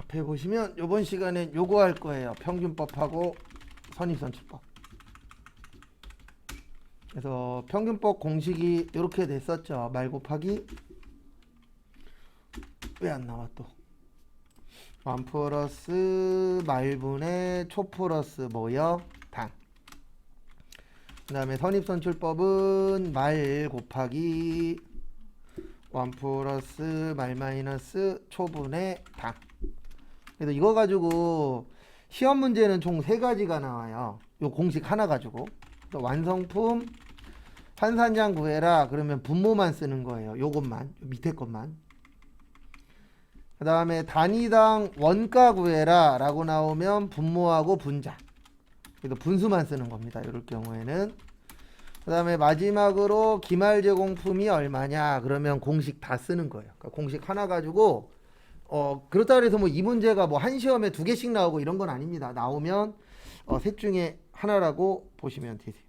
앞에 보시면 이번 시간에 요거 할 거예요. 평균법하고 선입선출법. 그래서 평균법 공식이 이렇게 됐었죠. 말 곱하기 왜 안 나와 또? 1 플러스 말분의 초 플러스 뭐요? 당. 그 다음에 선입선출법은 말 곱하기 1 플러스 말 마이너스 초분의 당. 그래서 이거 가지고 시험 문제는 총 3가지가 나와요. 요 공식 하나 가지고. 또 완성품 환산량 구해라. 그러면 분모만 쓰는 거예요. 요것만. 밑에 것만. 그 다음에 단위당 원가 구해라 라고 나오면 분모하고 분자. 그래서 분수만 쓰는 겁니다. 이럴 경우에는. 그 다음에 마지막으로 기말 제공품이 얼마냐 그러면 공식 다 쓰는 거예요. 그러니까 공식 하나 가지고 그렇다 그래서 뭐 이 문제가 뭐 한 시험에 2개씩 나오고 이런 건 아닙니다. 나오면 셋 중에 하나라고 보시면 되세요.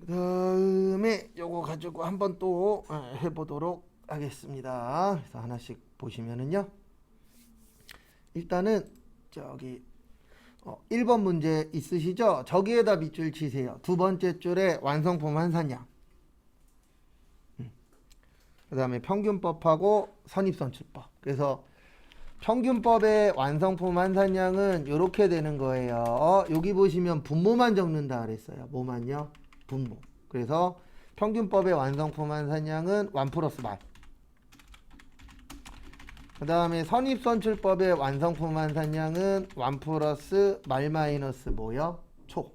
그 다음에 요거 가지고 한번 또 해보도록 하겠습니다. 그래서 하나씩 보시면은요. 일단은 저기 1번 문제 있으시죠? 저기에다 밑줄 치세요. 두 번째 줄에 완성품 환산량. 그 다음에 평균법하고 선입선출법. 그래서 평균법의 완성품 환산량은 이렇게 되는 거예요. 여기 보시면 분모만 적는다 그랬어요. 뭐만요? 분모. 그래서 평균법의 완성품 환산량은 1 플러스 말. 그 다음에 선입선출법의 완성품 환산량은 1 플러스 말 마이너스 뭐요? 초.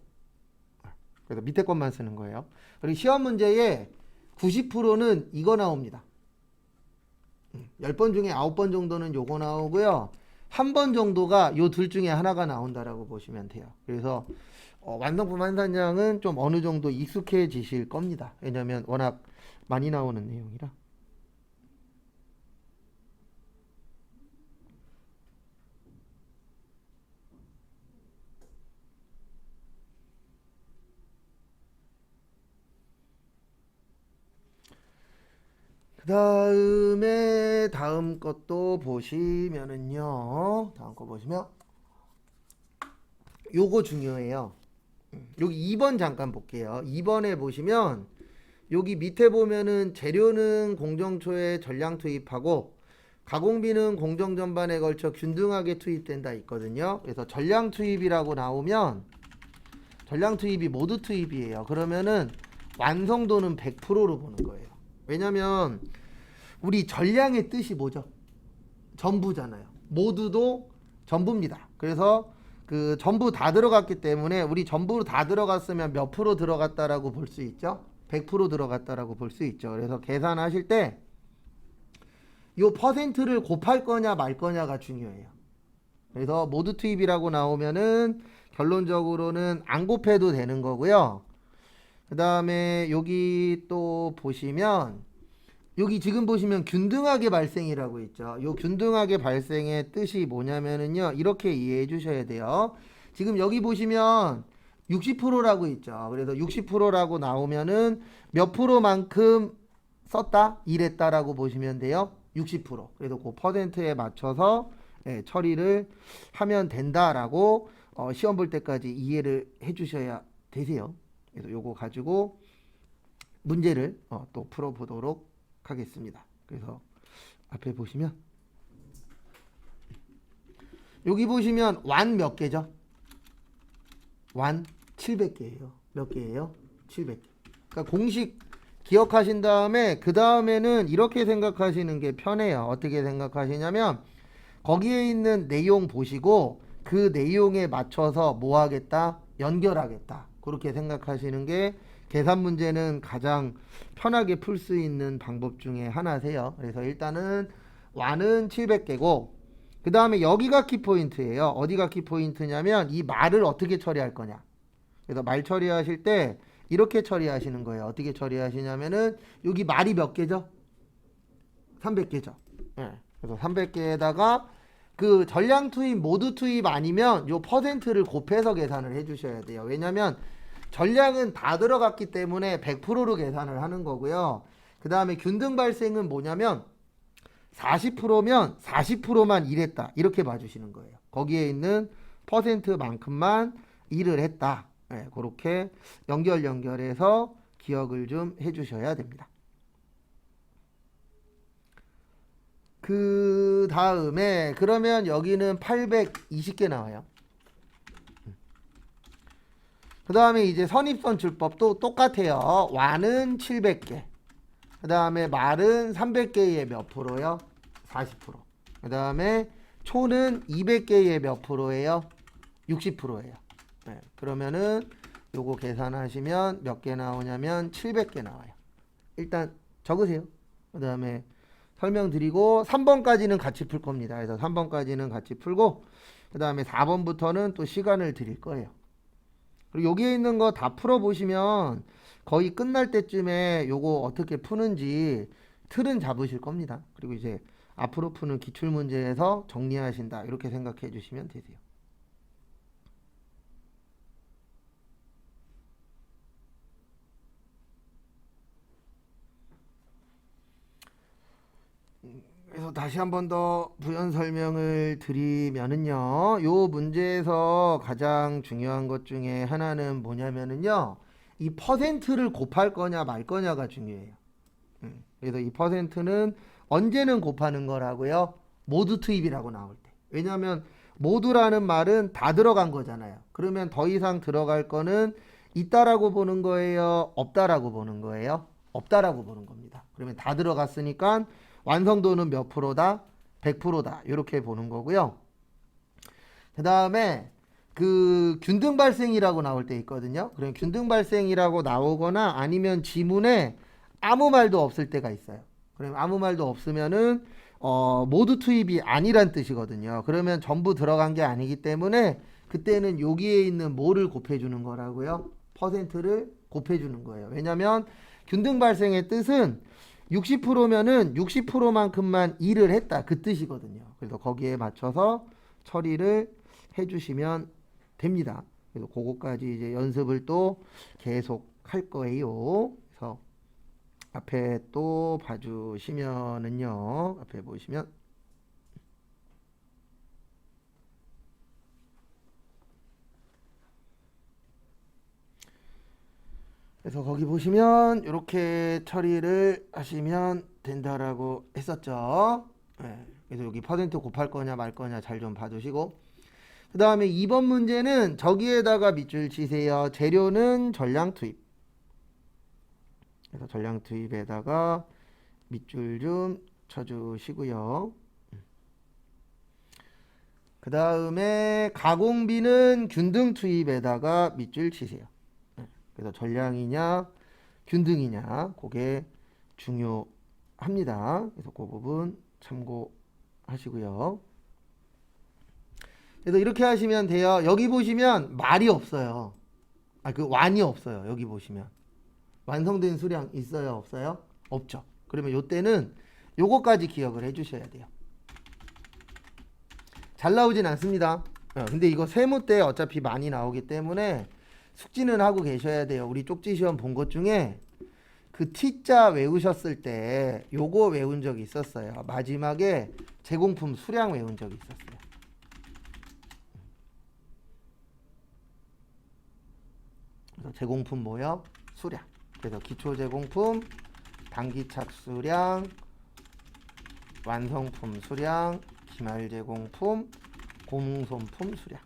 그래서 밑에 것만 쓰는 거예요. 그리고 시험 문제에 90%는 이거 나옵니다. 10번 중에 9번 정도는 요거 나오고요. 한 번 정도가 요 둘 중에 하나가 나온다라고 보시면 돼요. 그래서 완성품 환산량은 좀 어느 정도 익숙해지실 겁니다. 왜냐면 워낙 많이 나오는 내용이라. 그 다음에 다음 것도 보시면은요. 다음 거 보시면 요거 중요해요. 여기 2번 잠깐 볼게요. 2번에 보시면 여기 밑에 보면은 재료는 공정초에 전량 투입하고 가공비는 공정 전반에 걸쳐 균등하게 투입된다 있거든요. 그래서 전량 투입이라고 나오면 전량 투입이 모두 투입이에요. 그러면은 완성도는 100%로 보는 거예요. 왜냐면 우리 전량의 뜻이 뭐죠? 전부잖아요. 모두도 전부입니다. 그래서 그 전부 다 들어갔기 때문에 우리 전부 다 들어갔으면 몇 프로 들어갔다라고 볼 수 있죠? 100% 들어갔다라고 볼 수 있죠. 그래서 계산하실 때 이 퍼센트를 곱할 거냐 말 거냐가 중요해요. 그래서 모두 투입이라고 나오면은 결론적으로는 안 곱해도 되는 거고요. 그 다음에 여기 또 보시면 여기 지금 보시면 균등하게 발생이라고 있죠. 요 균등하게 발생의 뜻이 뭐냐면은요. 이렇게 이해해 주셔야 돼요. 지금 여기 보시면 60%라고 있죠. 그래서 60%라고 나오면은 몇 프로만큼 썼다? 일했다라고 보시면 돼요. 60%. 그래서 그 퍼센트에 맞춰서 처리를 하면 된다라고 시험 볼 때까지 이해를 해 주셔야 되세요. 그래서 요거 가지고 문제를 또 풀어보도록 하겠습니다. 그래서 앞에 보시면 여기 보시면 완 몇 개죠? 완 700개예요. 몇 개예요? 700개. 그러니까 공식 기억하신 다음에 그 다음에는 이렇게 생각하시는 게 편해요. 어떻게 생각하시냐면 거기에 있는 내용 보시고 그 내용에 맞춰서 뭐 하겠다? 연결하겠다. 그렇게 생각하시는 게 계산 문제는 가장 편하게 풀 수 있는 방법 중에 하나세요. 그래서 일단은 와는 700개고 그 다음에 여기가 키포인트예요. 어디가 키포인트냐면 이 말을 어떻게 처리할 거냐. 그래서 말 처리하실 때 이렇게 처리하시는 거예요. 어떻게 처리하시냐면은 여기 말이 몇 개죠? 300개죠. 예. 그래서 300개에다가 그 전량 투입, 모두 투입 아니면 요 퍼센트를 곱해서 계산을 해주셔야 돼요. 왜냐면 전량은 다 들어갔기 때문에 100%로 계산을 하는 거고요. 그 다음에 균등 발생은 뭐냐면 40%면 40%만 일했다. 이렇게 봐주시는 거예요. 거기에 있는 퍼센트만큼만 일을 했다. 네, 그렇게 연결해서 기억을 좀 해주셔야 됩니다. 그 다음에 그러면 여기는 820개 나와요. 그 다음에 이제 선입선출법도 똑같아요. 와는 700개. 그 다음에 말은 300개의 몇 프로요? 40%. 그 다음에 초는 200개의 몇 프로예요? 60%예요. 네, 그러면은 요거 계산하시면 몇 개 나오냐면 700개 나와요. 일단 적으세요. 그 다음에 설명드리고 3번까지는 같이 풀 겁니다. 그래서 3번까지는 같이 풀고 그 다음에 4번부터는 또 시간을 드릴 거예요. 그리고 여기에 있는 거 다 풀어보시면 거의 끝날 때쯤에 요거 어떻게 푸는지 틀은 잡으실 겁니다. 그리고 이제 앞으로 푸는 기출문제에서 정리하신다. 이렇게 생각해 주시면 되세요. 그래서 다시 한 번 더 부연 설명을 드리면은요. 요 문제에서 가장 중요한 것 중에 하나는 뭐냐면은요. 이 퍼센트를 곱할 거냐 말 거냐가 중요해요. 그래서 이 퍼센트는 언제는 곱하는 거라고요? 모두 투입이라고 나올 때. 왜냐하면 모두라는 말은 다 들어간 거잖아요. 그러면 더 이상 들어갈 거는 있다라고 보는 거예요? 없다라고 보는 거예요? 없다라고 보는 겁니다. 그러면 다 들어갔으니까 완성도는 몇 프로다? 100%다. 이렇게 보는 거고요. 그 다음에 그 균등 발생이라고 나올 때 있거든요. 그럼 균등 발생이라고 나오거나 아니면 지문에 아무 말도 없을 때가 있어요. 그럼 아무 말도 없으면은 모두 투입이 아니란 뜻이거든요. 그러면 전부 들어간 게 아니기 때문에 그때는 여기에 있는 뭐를 곱해주는 거라고요? 퍼센트를 곱해주는 거예요. 왜냐면 균등 발생의 뜻은 60%면은 60%만큼만 일을 했다. 그 뜻이거든요. 그래서 거기에 맞춰서 처리를 해주시면 됩니다. 그래서 그거까지 이제 연습을 또 계속 할 거예요. 그래서 앞에 또 봐주시면은요. 앞에 보시면 그래서 거기 보시면 이렇게 처리를 하시면 된다라고 했었죠. 네, 그래서 여기 퍼센트 곱할 거냐 말 거냐 잘 좀 봐주시고 그 다음에 2번 문제는 저기에다가 밑줄 치세요. 재료는 전량 투입. 그래서 전량 투입에다가 밑줄 좀 쳐주시고요. 그 다음에 가공비는 균등 투입에다가 밑줄 치세요. 그래서 전량이냐 균등이냐 그게 중요합니다. 그래서 그 부분 참고하시고요. 그래서 이렇게 하시면 돼요. 여기 보시면 말이 없어요. 그 완이 없어요. 여기 보시면 완성된 수량 있어요? 없어요? 없죠. 그러면 요때는 요거까지 기억을 해주셔야 돼요. 잘 나오진 않습니다. 근데 이거 세무 때 어차피 많이 나오기 때문에 숙지는 하고 계셔야 돼요. 우리 쪽지 시험 본 것 중에 그 T자 외우셨을 때 요거 외운 적이 있었어요. 마지막에 제공품 수량 외운 적이 있었어요. 그래서 제공품 뭐요? 수량. 그래서 기초 제공품, 단기 착수량, 완성품 수량, 기말 제공품, 공송품 수량.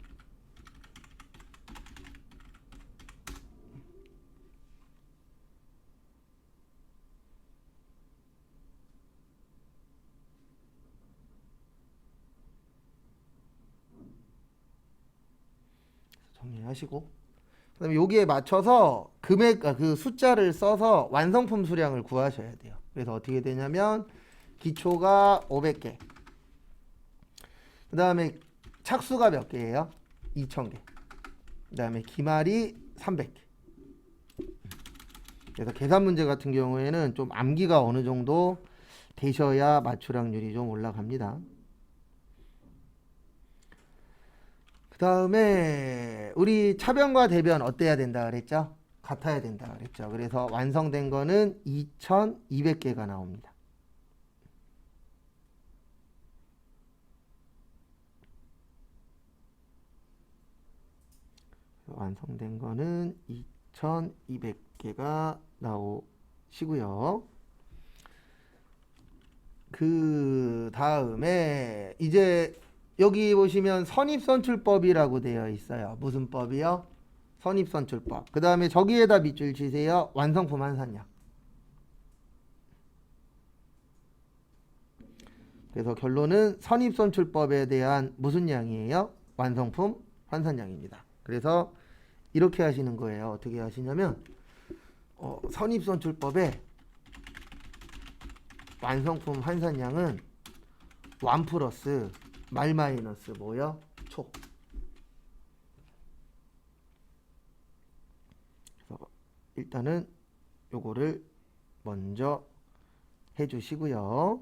정리하시고 그다음에 여기에 맞춰서 그 숫자를 써서 완성품 수량을 구하셔야 돼요. 그래서 어떻게 되냐면 기초가 500개. 그다음에 착수가 몇 개예요? 2000개. 그다음에 기말이 300개. 그래서 계산 문제 같은 경우에는 좀 암기가 어느 정도 되셔야 맞출확률이 좀 올라갑니다. 그 다음에 우리 차변과 대변 어때야 된다 그랬죠? 같아야 된다 그랬죠. 그래서 완성된 거는 2200개가 나옵니다. 완성된 거는 2200개가 나오시고요. 그 다음에 이제 여기 보시면 선입선출법이라고 되어 있어요. 무슨 법이요? 선입선출법. 그 다음에 저기에다 밑줄 치세요. 완성품 환산량. 그래서 결론은 선입선출법에 대한 무슨 양이에요? 완성품 환산량입니다. 그래서 이렇게 하시는 거예요. 어떻게 하시냐면 선입선출법에 완성품 환산량은 1 플러스 말 마이너스 뭐요? 초. 그래서 일단은 요거를 먼저 해주시고요.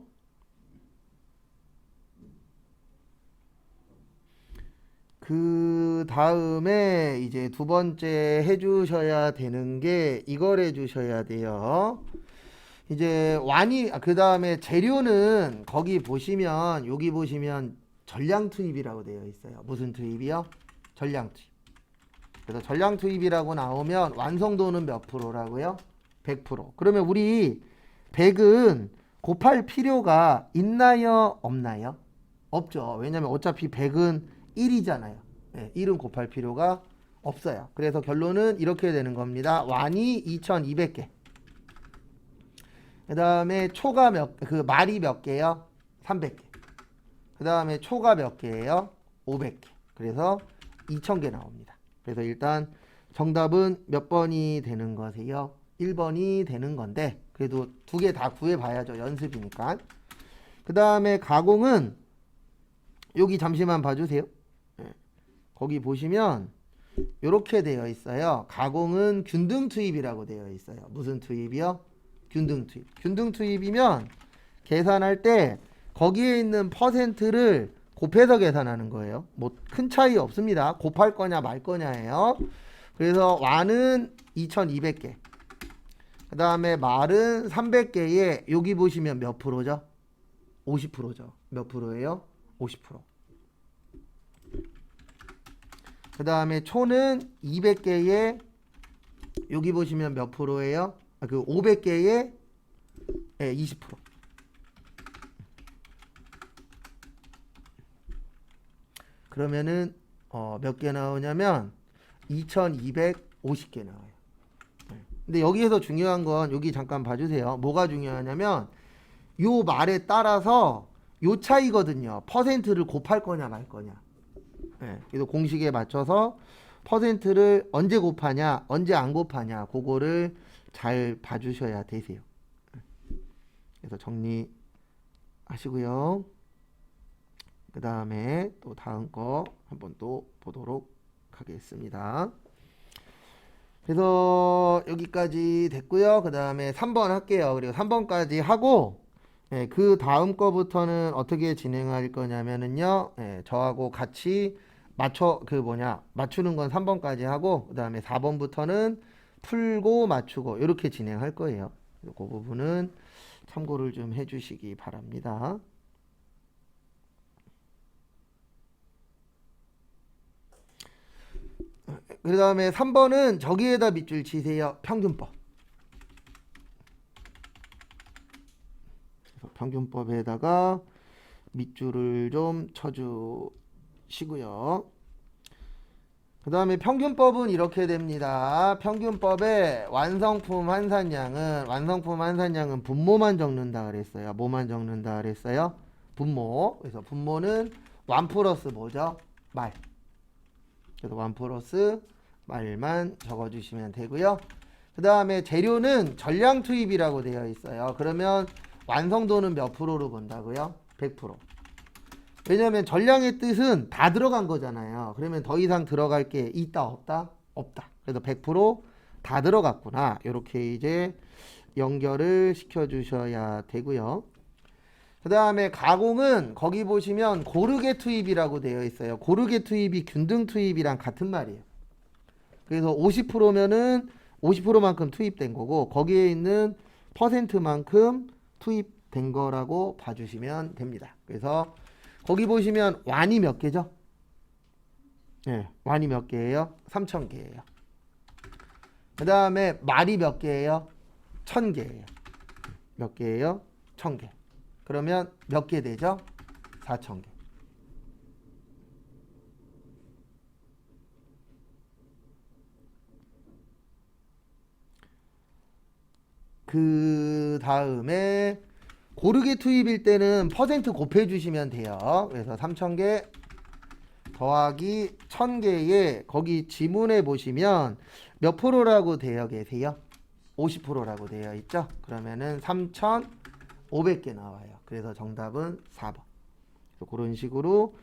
그 다음에 이제 두 번째 해주셔야 되는 게 이걸 해주셔야 돼요. 이제 그 다음에 재료는 거기 보시면 여기 보시면 전량 투입이라고 되어 있어요. 무슨 투입이요? 전량 투입. 그래서 전량 투입이라고 나오면 완성도는 몇 프로라고요? 100%. 그러면 우리 100은 곱할 필요가 있나요? 없나요? 없죠. 왜냐면 어차피 100은 1이잖아요. 네, 1은 곱할 필요가 없어요. 그래서 결론은 이렇게 되는 겁니다. 완이 2200개. 그 다음에 초가 말이 몇 개요? 300개. 그 다음에 초가 몇 개예요? 500개. 그래서 2000개 나옵니다. 그래서 일단 정답은 몇 번이 되는 거세요? 1번이 되는 건데 그래도 두 개 다 구해봐야죠. 연습이니까. 그 다음에 가공은 여기 잠시만 봐주세요. 거기 보시면 이렇게 되어 있어요. 가공은 균등 투입이라고 되어 있어요. 무슨 투입이요? 균등 투입. 균등 투입이면 계산할 때 거기에 있는 퍼센트를 곱해서 계산하는 거예요. 뭐 큰 차이 없습니다. 곱할 거냐 말 거냐예요. 그래서 완은 2200개. 그 다음에 말은 300개에 여기 보시면 몇 프로죠? 50%죠. 몇 프로예요? 50%. 그 다음에 초는 200개에 여기 보시면 몇 프로예요? 그 500개에 20%. 그러면은 몇 개 나오냐면 2250개 나와요. 근데 여기에서 중요한 건 여기 잠깐 봐주세요. 뭐가 중요하냐면 요 말에 따라서 요 차이거든요. 퍼센트를 곱할 거냐 말 거냐. 그래서 공식에 맞춰서 퍼센트를 언제 곱하냐 언제 안 곱하냐 그거를 잘 봐주셔야 되세요. 그래서 정리하시고요. 그 다음에 또 다음 거 한번 또 보도록 하겠습니다. 그래서 여기까지 됐고요. 그 다음에 3번 할게요. 그리고 3번까지 하고 그 다음 거부터는 어떻게 진행할 거냐면은요. 저하고 같이 맞추는 건 3번까지 하고 그 다음에 4번부터는 풀고 맞추고 이렇게 진행할 거예요. 그 부분은 참고를 좀 해주시기 바랍니다. 그 다음에 3번은 저기에다 밑줄 치세요. 평균법. 평균법에다가 밑줄을 좀 쳐주시고요. 그 다음에 평균법은 이렇게 됩니다. 평균법의 완성품 환산량은 분모만 적는다 그랬어요. 뭐만 적는다 그랬어요? 분모. 그래서 분모는 1 플러스 뭐죠? 말. 그래서 1 플러스 말만 적어주시면 되고요. 그 다음에 재료는 전량 투입이라고 되어 있어요. 그러면 완성도는 몇 프로로 본다고요? 100%. 왜냐하면 전량의 뜻은 다 들어간 거잖아요. 그러면 더 이상 들어갈 게 있다 없다? 없다. 그래서 100%다 들어갔구나. 이렇게 이제 연결을 시켜주셔야 되고요. 그 다음에 가공은 거기 보시면 고르게 투입이라고 되어 있어요. 고르게 투입이 균등 투입이랑 같은 말이에요. 그래서 50%면은 50%만큼 투입된 거고 거기에 있는 퍼센트만큼 투입된 거라고 봐주시면 됩니다. 그래서 거기 보시면 완이 몇 개죠? 네, 완이 몇 개예요? 3,000개예요. 그 다음에 말이 몇 개예요? 1,000개예요. 몇 개예요? 1,000개. 그러면 몇 개 되죠? 4,000개. 그 다음에 고르게 투입일 때는 퍼센트 곱해 주시면 돼요. 그래서 3,000개 더하기 1,000개에 거기 지문에 보시면 몇 프로라고 되어 계세요? 50%라고 되어 있죠? 그러면은 3,500개 나와요. 그래서 정답은 4번. 그런 식으로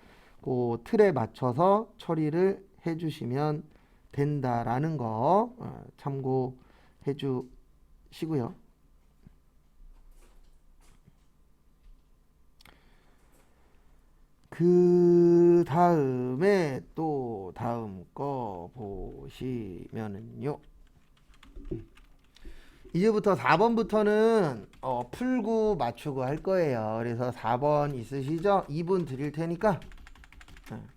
그 틀에 맞춰서 처리를 해주시면 된다라는 거 참고해 주시고요. 그 다음에 또 다음 거 보시면은요. 이제부터 4번부터는 풀고 맞추고 할 거예요. 그래서 4번 있으시죠? 2분 드릴 테니까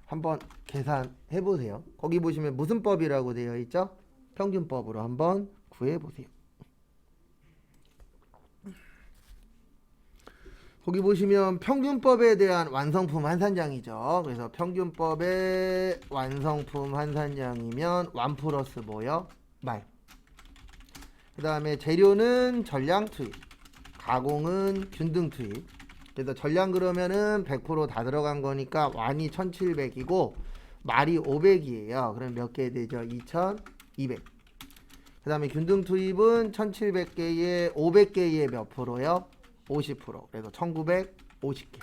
한번 계산해 보세요. 거기 보시면 무슨 법이라고 되어 있죠? 평균법으로 한번 구해 보세요. 거기 보시면 평균법에 대한 완성품 환산량이죠. 그래서 평균법의 완성품 환산량이면 1 플러스 뭐요? 말. 그 다음에 재료는 전량 투입, 가공은 균등 투입. 그래서 전량 그러면은 100%다 들어간 거니까 완이 1,700이고 말이 500이에요. 그럼 몇 개 되죠? 2,200. 그 다음에 균등 투입은 1,700개에 500개에 몇 프로요? 50%. 그래서 1,950개.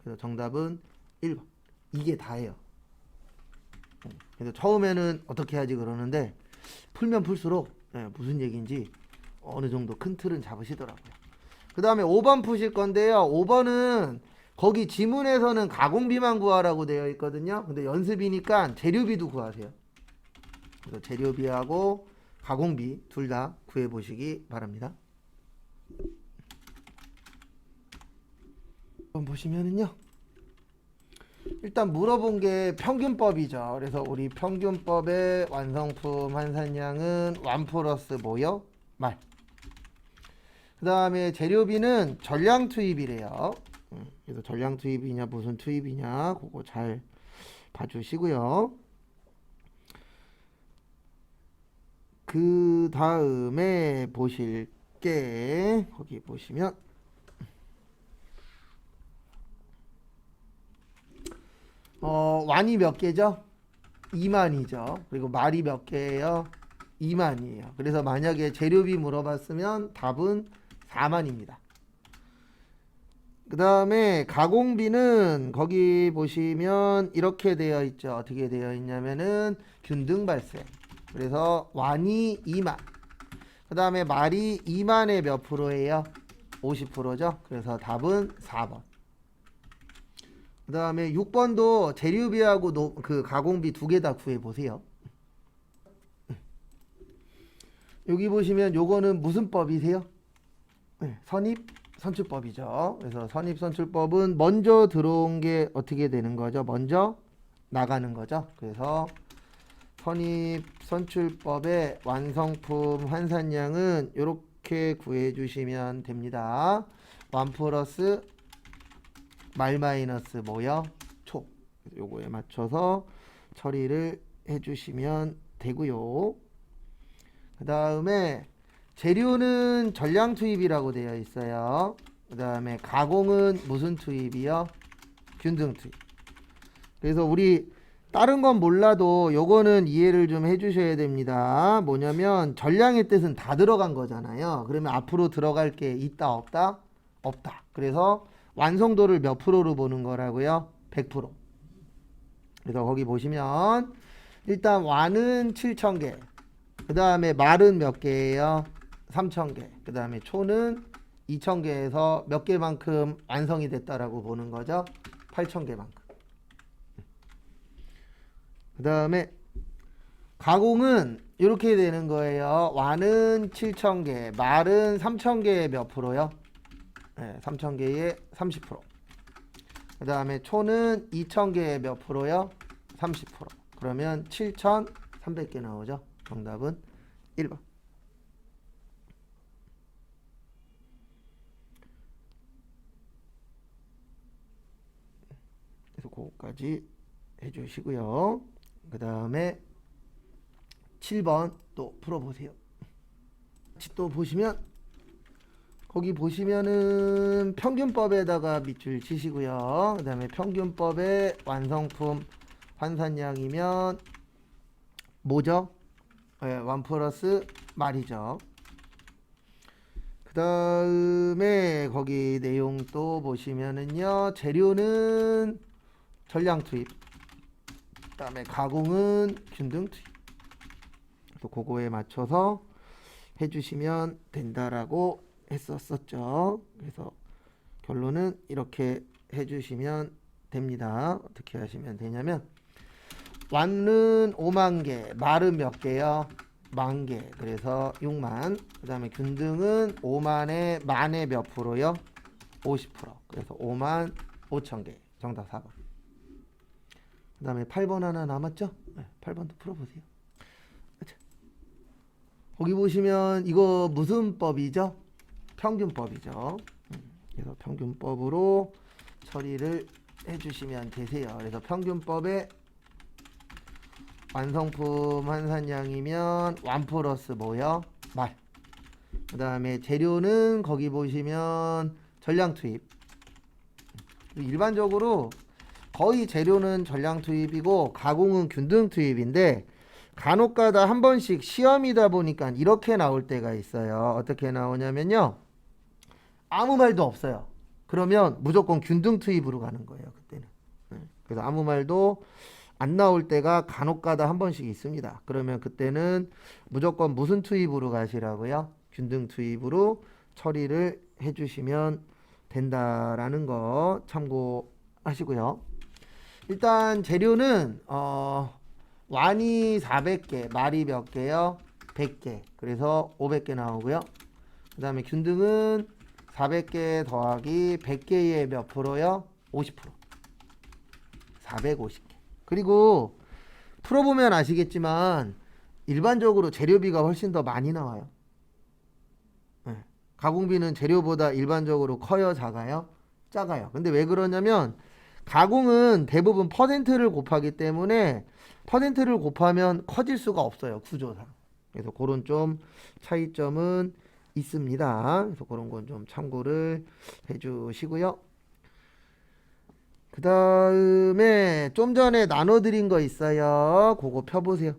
그래서 정답은 1번. 이게 다예요. 그래서 처음에는 어떻게 하지 그러는데 풀면 풀수록 무슨 얘기인지 어느 정도 큰 틀은 잡으시더라고요. 그 다음에 5번 푸실 건데요. 5번은 거기 지문에서는 가공비만 구하라고 되어 있거든요. 근데 연습이니까 재료비도 구하세요. 그래서 재료비하고 가공비 둘 다 구해 보시기 바랍니다. 한번 보시면은요. 일단 물어본 게 평균법이죠. 그래서 우리 평균법의 완성품 환산량은 1 플러스 뭐요? 말. 그 다음에 재료비는 전량 투입이래요. 그래서 전량 투입이냐 무슨 투입이냐 그거 잘 봐주시고요. 그 다음에 보실 게 거기 보시면 완이 몇 개죠? 2만이죠. 그리고 말이 몇 개예요? 2만이에요. 그래서 만약에 재료비 물어봤으면 답은 4만입니다. 그 다음에 가공비는 거기 보시면 이렇게 되어 있죠. 어떻게 되어 있냐면은 균등 발생. 그래서 완이 2만. 그 다음에 말이 2만의 몇 프로예요? 50%죠. 그래서 답은 4번. 그 다음에 6번도 재료비하고 그 가공비 두 개 다 구해보세요. 여기 보시면 요거는 무슨 법이세요? 선입선출법이죠. 그래서 선입선출법은 먼저 들어온 게 어떻게 되는 거죠? 먼저 나가는 거죠. 그래서 선입선출법의 완성품 환산량은 이렇게 구해주시면 됩니다. 1 플러스 말 마이너스 뭐요? 초. 요거에 맞춰서 처리를 해주시면 되고요. 그 다음에 재료는 전량 투입이라고 되어 있어요. 그 다음에 가공은 무슨 투입이요? 균등 투입. 그래서 우리 다른 건 몰라도 요거는 이해를 좀 해주셔야 됩니다. 뭐냐면 전량의 뜻은 다 들어간 거잖아요. 그러면 앞으로 들어갈 게 있다 없다? 없다. 그래서 완성도를 몇 프로로 보는 거라고요? 100%. 그래서 거기 보시면 일단 완은 7,000개. 그 다음에 말은 몇 개예요? 3,000개. 그 다음에 초는 2,000개에서 몇 개만큼 완성이 됐다라고 보는 거죠? 8,000개만큼. 그 다음에 가공은 이렇게 되는 거예요. 완은 7,000개, 말은 3,000개의 몇 프로요? 네, 3,000개의 30%. 그 다음에 초는 2,000개의 몇 프로요? 30%. 그러면 7,300개 나오죠. 정답은 1번. 그래서 그거까지 해주시고요. 그 다음에 7번 또 풀어보세요. 또 보시면 거기 보시면은 평균법에다가 밑줄 치시고요. 그 다음에 평균법의 완성품 환산량이면 뭐죠? 네, 1 플러스 말이죠. 그 다음에 거기 내용 또 보시면은요. 재료는 전량 투입, 그 다음에 가공은 균등 투입. 그래서 그거에 맞춰서 해주시면 된다라고 했었죠. 그래서 결론은 이렇게 해주시면 됩니다. 어떻게 하시면 되냐면 완은 5만 개, 말은 몇 개요? 10,000개. 그래서 6만. 그 다음에 균등은 5만에 만에 몇 프로요? 50%. 그래서 5만 5천 개. 정답 4번. 그 다음에 8번 하나 남았죠? 네, 8번도 풀어보세요. 거기 보시면 이거 무슨 법이죠? 평균법이죠. 그래서 평균법으로 처리를 해주시면 되세요. 그래서 평균법의 완성품 환산량이면 1 플러스 뭐요? 말. 그 다음에 재료는 거기 보시면 전량 투입. 일반적으로 거의 재료는 전량 투입이고 가공은 균등 투입인데 간혹가다 한 번씩 시험이다 보니까 이렇게 나올 때가 있어요. 어떻게 나오냐면요. 아무 말도 없어요. 그러면 무조건 균등 투입으로 가는 거예요. 그때는. 그래서 아무 말도 안 나올 때가 간혹가다 한 번씩 있습니다. 그러면 그때는 무조건 무슨 투입으로 가시라고요? 균등 투입으로 처리를 해주시면 된다라는 거 참고하시고요. 일단 재료는 완이 400개, 말이 몇 개요? 100개. 그래서 500개 나오고요. 그 다음에 균등은 400개 더하기 100개의 몇 프로요? 50%. 450개. 그리고 풀어보면 아시겠지만 일반적으로 재료비가 훨씬 더 많이 나와요. 네. 가공비는 재료보다 일반적으로 커요? 작아요? 작아요. 근데 왜 그러냐면 가공은 대부분 퍼센트를 곱하기 때문에 퍼센트를 곱하면 커질 수가 없어요. 구조상. 그래서 그런 좀 차이점은 있습니다. 그래서 그런 건 좀 참고를 해주시고요. 그 다음에 좀 전에 나눠드린 거 있어요. 그거 펴보세요.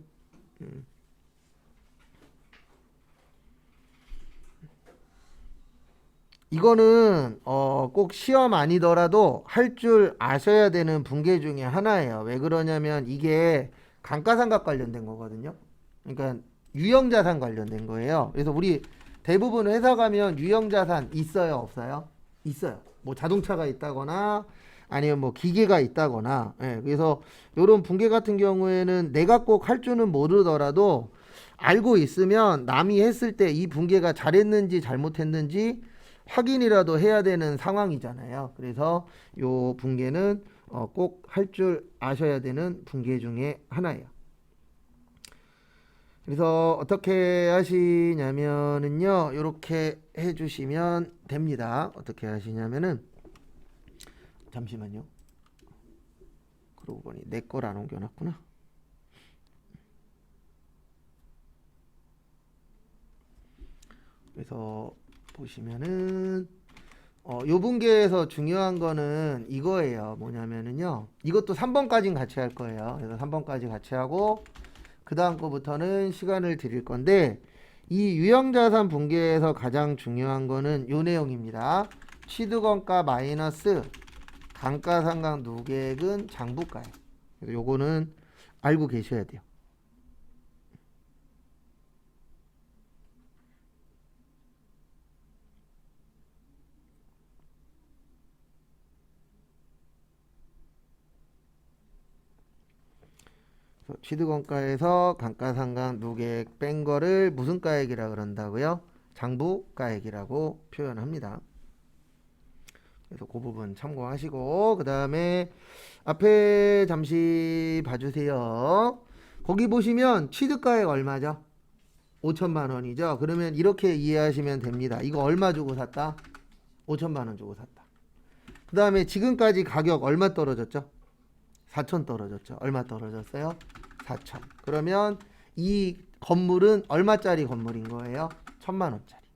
이거는 꼭 시험 아니더라도 할 줄 아셔야 되는 분계 중에 하나예요. 왜 그러냐면 이게 감가상각 관련된 거거든요. 그러니까 유형자산 관련된 거예요. 그래서 우리 대부분 회사 가면 유형자산 있어요, 없어요? 있어요. 뭐 자동차가 있다거나 아니면 뭐 기계가 있다거나. 예, 그래서 이런 분계 같은 경우에는 내가 꼭 할 줄은 모르더라도 알고 있으면 남이 했을 때 이 분계가 잘했는지 잘못했는지 확인이라도 해야 되는 상황이잖아요. 그래서 요 분계는 꼭 할 줄 아셔야 되는 분계 중에 하나예요. 그래서 어떻게 하시냐면은요, 이렇게 해주시면 됩니다. 어떻게 하시냐면은 잠시만요. 그러고 보니 내 걸 안 옮겨놨구나. 그래서 보시면은 요 분계에서 중요한 거는 이거예요. 뭐냐면은요. 이것도 3번까지는 같이 할 거예요. 그래서 3번까지 같이 하고 그 다음 거부터는 시간을 드릴 건데 이 유형자산 분계에서 가장 중요한 거는 요 내용입니다. 취득원가 마이너스 감가상각 누계액은 장부가예요. 그래서 요거는 알고 계셔야 돼요. 취득원가에서 감가상각 누계액 뺀 거를 무슨 가액이라 그런다고요? 장부가액이라고 표현합니다. 그래서 그 부분 참고하시고 그 다음에 앞에 잠시 봐주세요. 거기 보시면 취득가액 얼마죠? 5천만 원이죠. 그러면 이렇게 이해하시면 됩니다. 이거 얼마 주고 샀다? 5천만 원 주고 샀다. 그 다음에 지금까지 가격 얼마 떨어졌죠? 4천 떨어졌죠. 얼마 떨어졌어요? 4천. 그러면 이 건물은 얼마짜리 건물인 거예요? 1,000만 원짜리.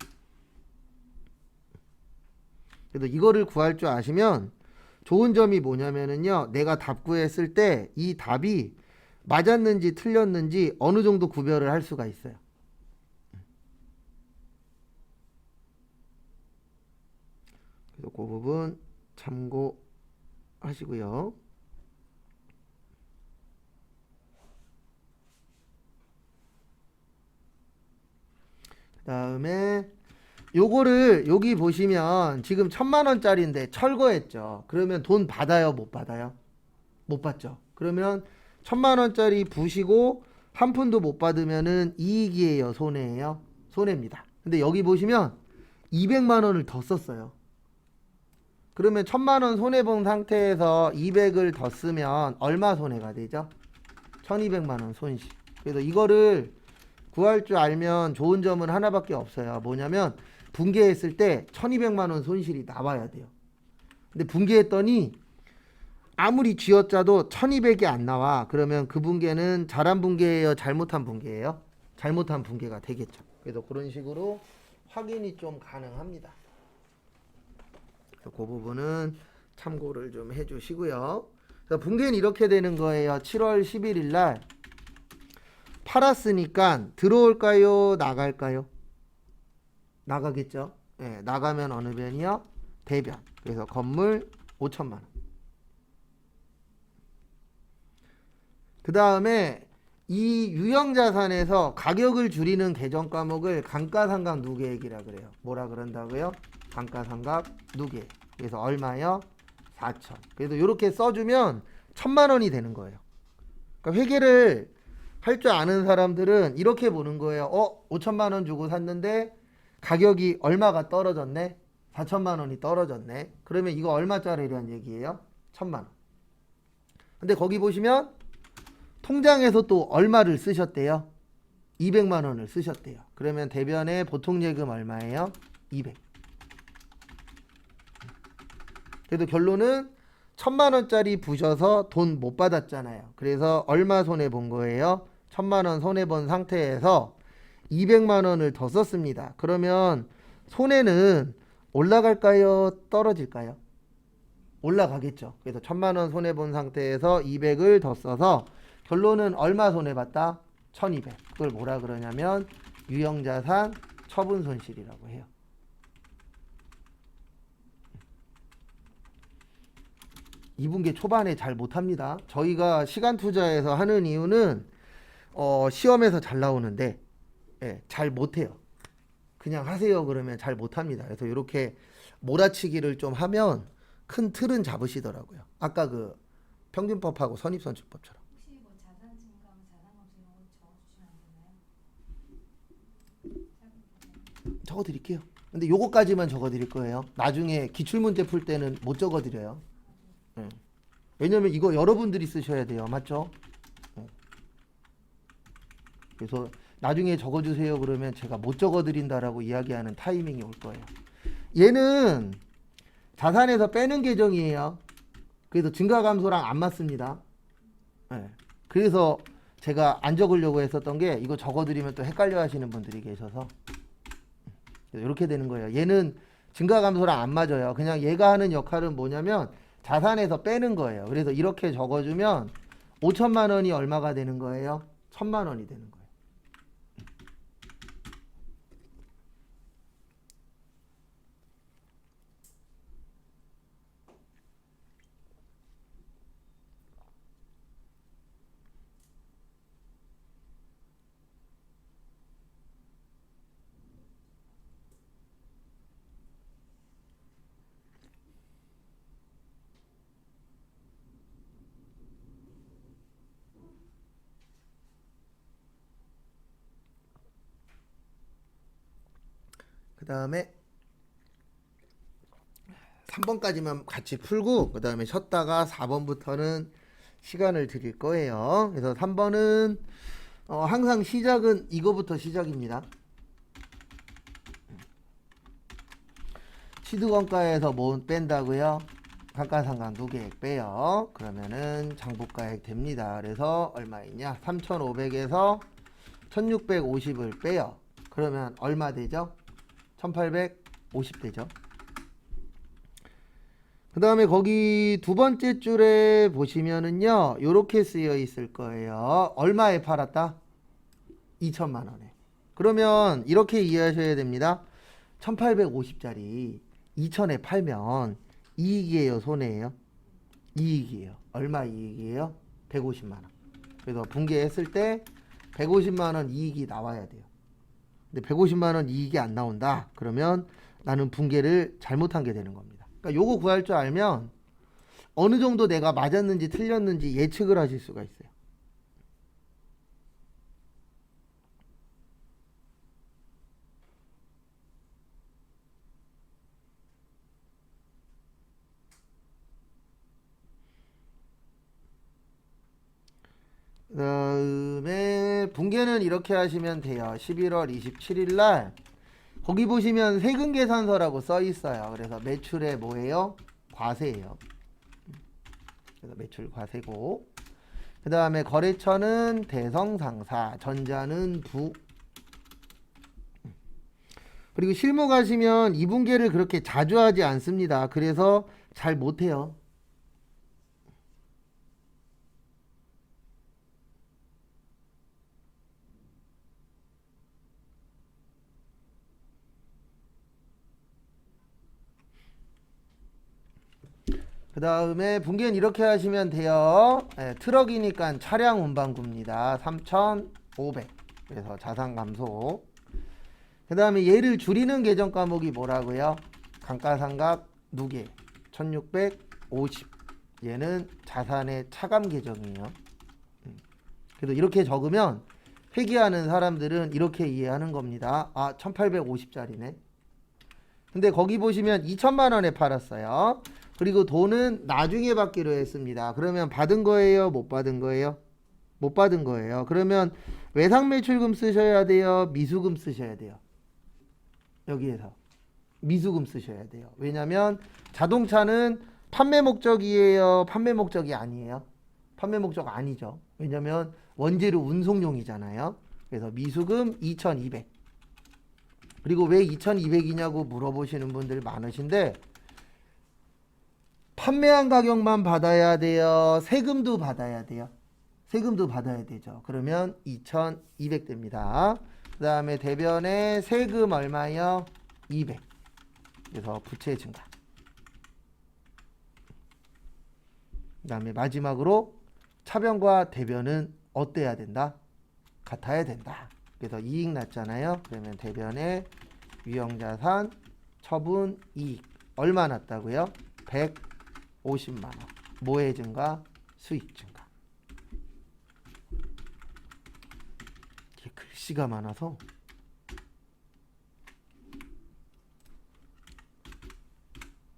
그래도 이거를 구할 줄 아시면 좋은 점이 뭐냐면은요. 내가 답 구했을 때 이 답이 맞았는지 틀렸는지 어느 정도 구별을 할 수가 있어요. 그래서 그 부분 참고하시고요. 그 다음에 요거를 여기 보시면 지금 1,000만 원짜리인데 철거했죠. 그러면 돈 받아요? 못 받아요? 못 받죠. 그러면 1,000만 원짜리 부시고 한 푼도 못 받으면은 이익이에요? 손해예요? 손해입니다. 근데 여기 보시면 200만 원을 더 썼어요. 그러면 1,000만 원 손해본 상태에서 200을 더 쓰면 얼마 손해가 되죠? 1,200만 원 손실. 그래서 이거를 구할 줄 알면 좋은 점은 하나밖에 없어요. 뭐냐면 분계했을 때 1,200만 원 손실이 나와야 돼요. 근데 분계했더니 아무리 쥐어짜도 1,200이 안 나와. 그러면 그 분계는 잘한 분계예요? 잘못한 분계예요? 잘못한 분계가 되겠죠. 그래서 그런 식으로 확인이 좀 가능합니다. 그 부분은 참고를 좀 해주시고요. 분계는 이렇게 되는 거예요. 7월 11일 날 팔았으니까 들어올까요? 나갈까요? 나가겠죠. 네, 나가면 어느 변이요? 대변. 그래서 건물 5천만 원. 그 다음에 이 유형자산에서 가격을 줄이는 계정 과목을 감가상각 누계액이라 그래요. 뭐라 그런다고요? 감가상각 누계액. 그래서 얼마요? 4천. 그래서 이렇게 써주면 1,000만 원이 되는 거예요. 그러니까 회계를 할 줄 아는 사람들은 이렇게 보는 거예요. 5천만 원 주고 샀는데 가격이 얼마가 떨어졌네? 4천만 원이 떨어졌네. 그러면 이거 얼마짜리란 얘기예요? 1,000만 원. 근데 거기 보시면 통장에서 또 얼마를 쓰셨대요? 200만 원을 쓰셨대요. 그러면 대변의 보통 예금 얼마예요? 200. 그래도 결론은 1,000만 원짜리 부셔서 돈 못 받았잖아요. 그래서 얼마 손해 본 거예요? 1,000만 원 손해 본 상태에서 200만 원을 더 썼습니다. 그러면 손해는 올라갈까요? 떨어질까요? 올라가겠죠. 그래서 1,000만 원 손해 본 상태에서 200을 더 써서 결론은 얼마 손해 봤다? 1,200. 그걸 뭐라 그러냐면 유형자산 처분 손실이라고 해요. 이분계 초반에 잘 못합니다. 저희가 시간 투자해서 하는 이유는 시험에서 잘 나오는데 잘 못해요. 그냥 하세요 그러면 잘 못합니다. 그래서 이렇게 몰아치기를 좀 하면 큰 틀은 잡으시더라고요. 아까 그 평균법하고 선입선출법처럼. 혹시 뭐 자산 증강, 자산 감소 이런 거 적어주시면 안 되나요? 적어드릴게요. 근데 요거까지만 적어드릴 거예요. 나중에 기출문제 풀 때는 못 적어드려요. 왜냐면 이거 여러분들이 쓰셔야 돼요. 맞죠? 그래서 나중에 적어주세요 그러면 제가 못 적어드린다라고 이야기하는 타이밍이 올 거예요. 얘는 자산에서 빼는 계정이에요. 그래서 증가감소랑 안 맞습니다. 그래서 제가 안 적으려고 했었던 게 이거 적어드리면 또 헷갈려 하시는 분들이 계셔서 이렇게 되는 거예요. 얘는 증가 감소랑 안 맞아요. 그냥 얘가 하는 역할은 뭐냐면 자산에서 빼는 거예요. 그래서 이렇게 적어주면 5천만 원이 얼마가 되는 거예요? 1,000만 원이 되는 거예요. 그 다음에 3번까지만 같이 풀고 그 다음에 쉬었다가 4번부터는 시간을 드릴 거예요. 그래서 3번은 항상 시작은 이거부터 시작입니다. 시드원가에서 뭐 뺀다고요? 감가상각 누계액 빼요. 그러면은 장부가액 됩니다. 그래서 얼마 있냐? 3,500에서 1,650을 빼요. 그러면 얼마 되죠? 1,850 되죠. 그 다음에 거기 두 번째 줄에 보시면은요, 요렇게 쓰여 있을 거예요. 얼마에 팔았다? 2천만 원에. 그러면 이렇게 이해하셔야 됩니다. 1850짜리 2천에 팔면 이익이에요, 손해예요? 이익이에요. 얼마 이익이에요? 150만 원. 그래서 분개했을 때 150만 원 이익이 나와야 돼요. 근데 150만 원 이익이 안 나온다. 그러면 나는 분개를 잘못한 게 되는 겁니다. 그러니까 요거 구할 줄 알면 어느 정도 내가 맞았는지 틀렸는지 예측을 하실 수가 있어요. 그다음에 분개는 이렇게 하시면 돼요. 11월 27일 날 거기 보시면 세금 계산서라고 써 있어요. 그래서 매출의 뭐예요? 과세예요. 그래서 매출 과세고, 그 다음에 거래처는 대성상사, 전자는 부. 그리고 실무 가시면 이분계를 그렇게 자주 하지 않습니다. 그래서 잘 못해요. 그 다음에 분계는 이렇게 하시면 돼요. 트럭이니까 차량 운반구입니다. 3,500. 그래서 자산 감소. 그 다음에 얘를 줄이는 계정 과목이 뭐라고요? 감가상각 누계 1650. 얘는 자산의 차감 계정이에요. 그래서 이렇게 적으면 회계하는 사람들은 이렇게 이해하는 겁니다. 아, 1850짜리네. 근데 거기 보시면 2천만 원에 팔았어요. 그리고 돈은 나중에 받기로 했습니다. 그러면 받은 거예요? 못 받은 거예요? 못 받은 거예요. 그러면 외상매출금 쓰셔야 돼요? 미수금 쓰셔야 돼요? 여기에서 미수금 쓰셔야 돼요. 왜냐면 자동차는 판매 목적이에요? 판매 목적이 아니에요? 판매 목적 아니죠. 왜냐면 원재료 운송용이잖아요. 그래서 미수금 2,200. 그리고 왜 2,200이냐고 물어보시는 분들 많으신데 판매한 가격만 받아야 돼요? 세금도 받아야 돼요? 세금도 받아야 되죠. 그러면 2,200 됩니다. 그 다음에 대변에 세금 얼마요? 200. 그래서 부채 증가. 그 다음에 마지막으로 차변과 대변은 어때야 된다? 같아야 된다. 그래서 이익 났잖아요. 그러면 대변에 유형자산 처분 이익 얼마 났다고요? 150만 원. 뭐의 증가? 수익 증가. 이게 글씨가 많아서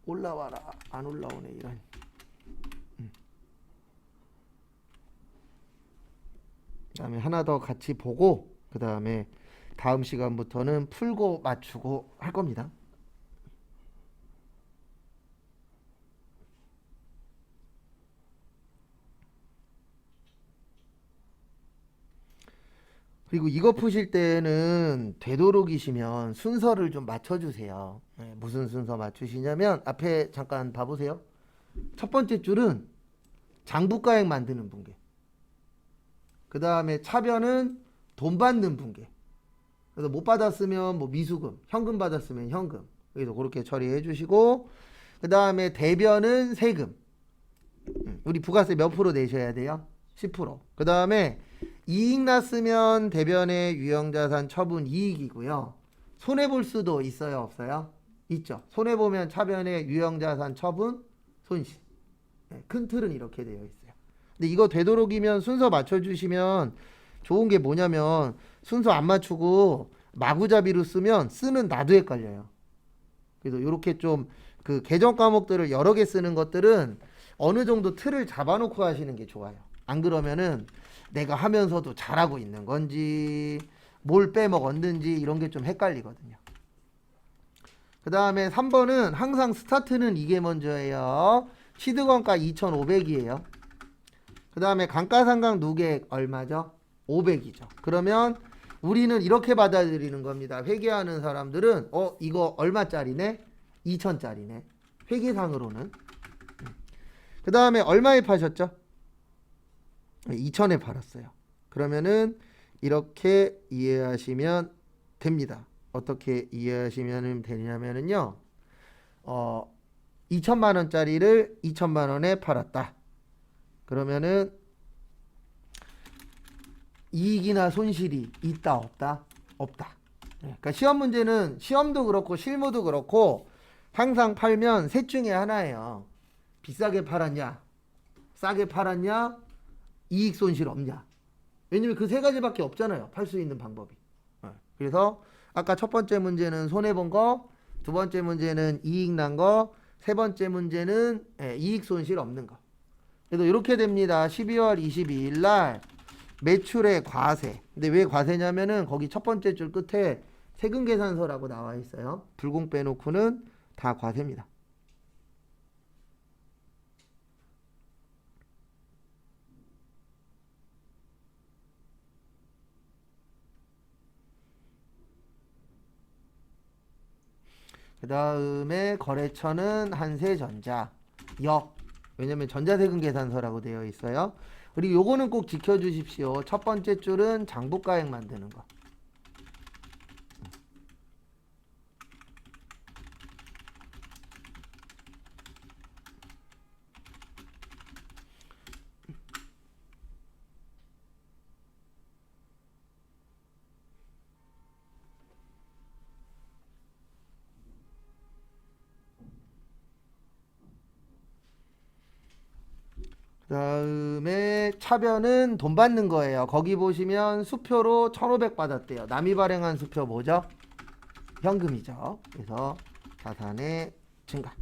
올라와라 안 올라오네 이런. 그다음에 하나 더 같이 보고 그 다음에 다음 시간부터는 풀고 맞추고 할 겁니다. 그리고 이거 푸실 때는 되도록이시면 순서를 좀 맞춰주세요. 네, 무슨 순서 맞추시냐면 앞에 잠깐 봐보세요. 첫 번째 줄은 장부가액 만드는 분계. 그 다음에 차변은 돈 받는 분계. 그래서 못 받았으면 뭐 미수금, 현금 받았으면 현금. 그래서 그렇게 처리해 주시고, 그 다음에 대변은 세금. 우리 부가세 몇 프로 내셔야 돼요? 10%. 그 다음에 이익 났으면 대변의 유형자산 처분 이익이고요. 손해볼 수도 있어요, 없어요? 있죠. 손해보면 차변의 유형자산 처분 손실. 네, 큰 틀은 이렇게 되어 있어요. 근데 이거 되도록이면 순서 맞춰주시면 좋은 게 뭐냐면 순서 안 맞추고 마구잡이로 쓰면 쓰는 나도 헷갈려요. 그래서 이렇게 좀 그 계정 과목들을 여러 개 쓰는 것들은 어느 정도 틀을 잡아놓고 하시는 게 좋아요. 안 그러면은 내가 하면서도 잘하고 있는 건지 뭘 빼먹었는지 이런 게 좀 헷갈리거든요. 그 다음에 3번은 항상 스타트는 이게 먼저예요. 시드건가 2,500이에요. 그 다음에 감가상각 누계액 얼마죠? 500이죠. 그러면 우리는 이렇게 받아들이는 겁니다. 회계하는 사람들은 이거 얼마짜리네? 2,000짜리네. 회계상으로는. 그 다음에 얼마에 파셨죠? 2,000에 팔았어요. 그러면은 이렇게 이해하시면 됩니다. 어떻게 이해하시면 되냐면은요. 2천만 원짜리를 2천만 원에 팔았다. 그러면은 이익이나 손실이 있다 없다? 없다. 그러니까 시험 문제는 시험도 그렇고 실무도 그렇고 항상 팔면 셋 중에 하나예요. 비싸게 팔았냐? 싸게 팔았냐? 이익 손실 없냐? 왜냐면 그 세 가지밖에 없잖아요. 팔 수 있는 방법이. 그래서 아까 첫 번째 문제는 손해본 거, 두 번째 문제는 이익 난 거, 세 번째 문제는 이익 손실 없는 거. 그래서 이렇게 됩니다. 12월 22일 날 매출의 과세. 근데 왜 과세냐면은 거기 첫 번째 줄 끝에 세금 계산서라고 나와 있어요. 불공 빼놓고는 다 과세입니다. 그 다음에 거래처는 한세전자, 역. 왜냐면 전자세금 계산서라고 되어 있어요. 그리고 요거는 꼭 지켜주십시오. 첫 번째 줄은 장부가액 만드는 거. 그 다음에 차변은 돈 받는 거예요. 거기 보시면 수표로 1,500 받았대요. 남이 발행한 수표 뭐죠? 현금이죠. 그래서 자산의 증가.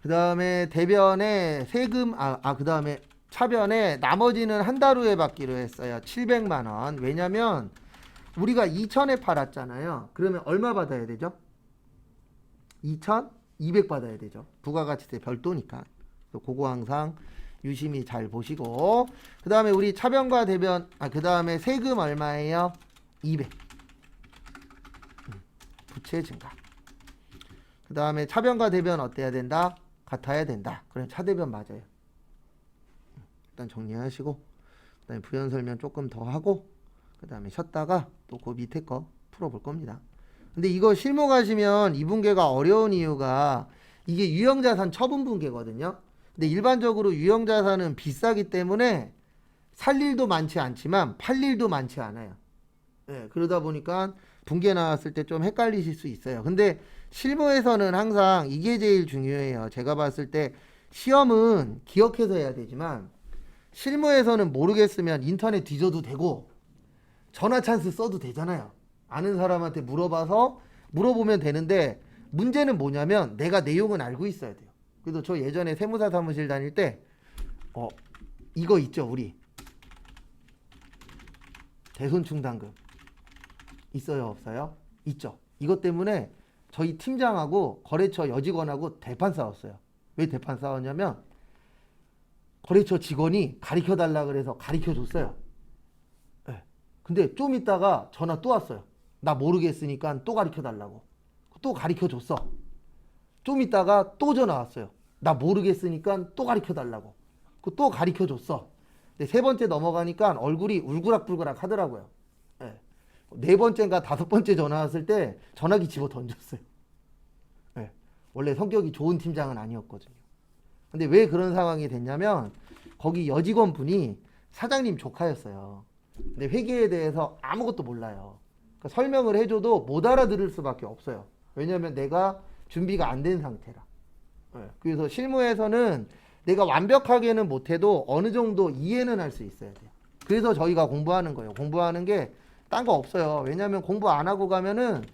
그 다음에 대변에 세금, 그 다음에 차변에 나머지는 한 달 후에 받기로 했어요. 700만 원. 왜냐면 우리가 2,000에 팔았잖아요. 그러면 얼마 받아야 되죠? 2,200 받아야 되죠. 부가가치세 별도니까. 그거 항상 유심히 잘 보시고. 그 다음에 우리 차변과 대변, 그 다음에 세금 얼마예요? 200. 부채 증가. 그 다음에 차변과 대변 어때야 된다? 같아야 된다. 그럼 차대변 맞아요. 일단 정리하시고, 그 다음에 부연 설명 조금 더 하고, 그 다음에 쉬었다가 또 그 밑에 거 풀어볼 겁니다. 근데 이거 실무 가시면 이 분계가 어려운 이유가 이게 유형자산 처분 분계거든요. 근데 일반적으로 유형자산은 비싸기 때문에 살 일도 많지 않지만 팔 일도 많지 않아요. 그러다 보니까 분계 나왔을 때 좀 헷갈리실 수 있어요. 근데 실무에서는 항상 이게 제일 중요해요. 제가 봤을 때 시험은 기억해서 해야 되지만 실무에서는 모르겠으면 인터넷 뒤져도 되고 전화 찬스 써도 되잖아요. 아는 사람한테 물어보면 되는데 문제는 뭐냐면 내가 내용은 알고 있어야 돼요. 그래서 저 예전에 세무사 사무실 다닐 때 이거 있죠, 우리 대손충당금 있어요, 없어요? 있죠. 이것 때문에 저희 팀장하고 거래처 여직원하고 대판 싸웠어요. 왜 대판 싸웠냐면 거래처 직원이 가르쳐 달라 그래서 가르쳐 줬어요. 네. 근데 좀 있다가 전화 또 왔어요. 나 모르겠으니까 또 가르쳐 달라고. 또 가르쳐 줬어. 좀 있다가 또 전화 왔어요. 나 모르겠으니까 또 가르쳐 달라고. 또 가르쳐 줬어. 근데 세 번째 넘어가니까 얼굴이 울그락불그락 하더라고요. 네. 네 번째인가 다섯 번째 전화 왔을 때 전화기 집어 던졌어요. 네. 원래 성격이 좋은 팀장은 아니었거든요. 근데 왜 그런 상황이 됐냐면 거기 여직원 분이 사장님 조카였어요. 근데 회계에 대해서 아무것도 몰라요. 그러니까 설명을 해줘도 못 알아들을 수밖에 없어요. 왜냐하면 내가 준비가 안 된 상태라. 네. 그래서 실무에서는 내가 완벽하게는 못해도 어느 정도 이해는 할 수 있어야 돼요. 그래서 저희가 공부하는 거예요. 공부하는 게 딴 거 없어요. 왜냐하면 공부 안 하고 가면은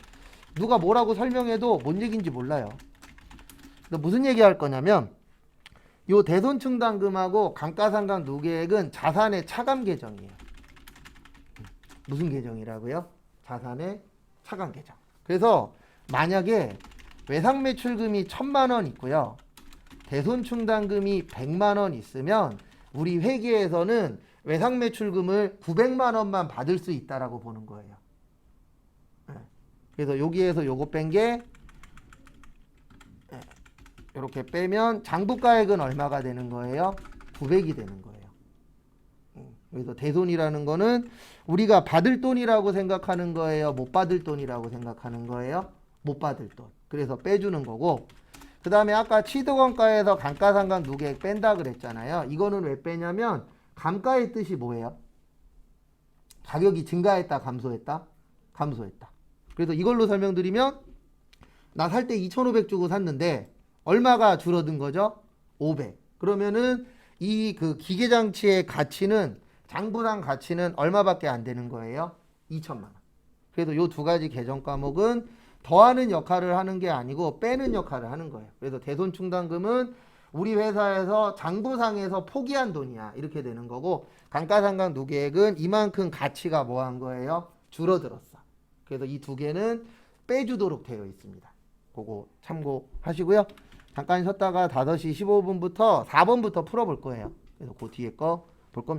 누가 뭐라고 설명해도 뭔 얘기인지 몰라요. 무슨 얘기 할 거냐면 요 대손충당금하고 감가상각 누계액은 자산의 차감 계정이에요. 무슨 계정이라고요? 자산의 차감 계정. 그래서 만약에 외상매출금이 1,000만 원 있고요. 대손충당금이 100만 원 있으면 우리 회계에서는 외상매출금을 900만 원만 받을 수 있다라고 보는 거예요. 그래서 여기에서 요거 뺀 게 이렇게 빼면 장부가액은 얼마가 되는 거예요? 900이 되는 거예요. 그래서 대손이라는 거는 우리가 받을 돈이라고 생각하는 거예요? 못 받을 돈이라고 생각하는 거예요? 못 받을 돈. 그래서 빼주는 거고, 그 다음에 아까 취득원가에서 감가상각 누계액 뺀다 그랬잖아요. 이거는 왜 빼냐면 감가의 뜻이 뭐예요? 가격이 증가했다, 감소했다? 감소했다. 그래서 이걸로 설명드리면 나 살 때 2,500 주고 샀는데 얼마가 줄어든 거죠? 500. 그러면은 이 그 기계장치의 가치는 장부상 가치는 얼마밖에 안 되는 거예요? 2천만 원. 그래서 요 두 가지 계정 과목은 더하는 역할을 하는 게 아니고 빼는 역할을 하는 거예요. 그래서 대손충당금은 우리 회사에서 장부상에서 포기한 돈이야. 이렇게 되는 거고 감가상각 누계액은 이만큼 가치가 뭐 한 거예요? 줄어들었어. 그래서 이 두 개는 빼주도록 되어 있습니다. 그거 참고하시고요. 잠깐 쉬었다가 5시 15분부터 4번부터 풀어볼 거예요. 그래서 그 뒤에 거 볼 겁니다.